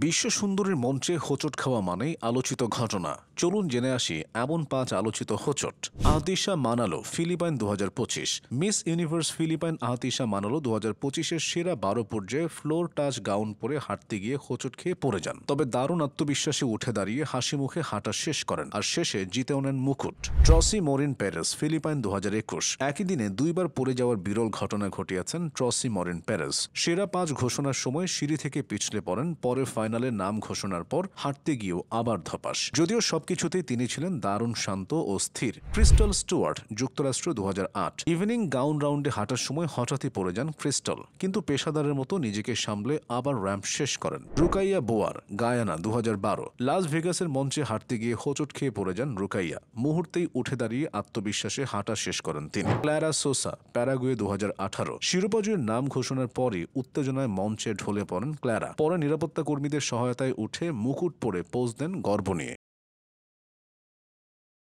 বিশ্ব সুন্দরীর মঞ্চে হোঁচট খাওয়া মানেই আলোচিত ঘটনা। চলুন জেনে আসি এমন 5 আলোচিত হোঁচট। আহতিশা মানালো ফিলিপাইন 2025। মিস ইউনিভার্স ফিলিপাইন আহতিশা মানালো 2025-এর সেরা 12 পর্যায়ে ফ্লোর টাচ গাউন পরে হাঁটতে গিয়ে হোঁচট খেয়ে পড়ে যান। তবে দারুণ আত্মবিশ্বাসে উঠে দাঁড়িয়ে হাসি মুখে হাঁটা শেষ করেন আর শেষে জিতেও নেন মুকুট। ট্রসি মরিন পেরেস ফিলিপাইন 2021। একই দিনে দুইবার পড়ে যাওয়ার বিরল ঘটনা ঘটিয়েছেন ট্রসি মরিন পেরেস। সেরা 5 ঘোষণার সময় সিঁড়ি থেকে পিছলে পড়েন, পরে ফাইনালে নাম ঘোষণার পর হাঁটতে গিয়েও আবার ধপাস। যদিও সবকিছুতেই তিনি ছিলেন দারুণ শান্ত ও স্থির। ক্রিস্টাল স্টুয়ার্ট যুক্তরাষ্ট্র 2008। ইভিনিং গাউন রাউন্ডে হাঁটার সময় হঠাৎই পড়ে যান ক্রিস্টাল, কিন্তু পেশাদারের মতো নিজেকে সামলে আবার র্যাম্প শেষ করেন। রুকাইয়া বোয়ার গায়ানা 2012। লাস ভেগাসের মঞ্চে হাঁটতে গিয়ে হোঁচট খেয়ে পড়ে যান রুকাইয়া। মুহূর্তেই উঠে দাঁড়িয়ে আত্মবিশ্বাসে হাঁটা শেষ করেন তিনি। Clara Sosa Paraguay 2018। শিরোপাজয়ের নাম ঘোষণার পরই উত্তেজনায় মঞ্চে ঢলে পড়েন ক্লারা। পরে নিরাপত্তা কর্মীদের সহায়তায় উঠে মুকুট পরে পোজ দেন গর্ব নিয়ে।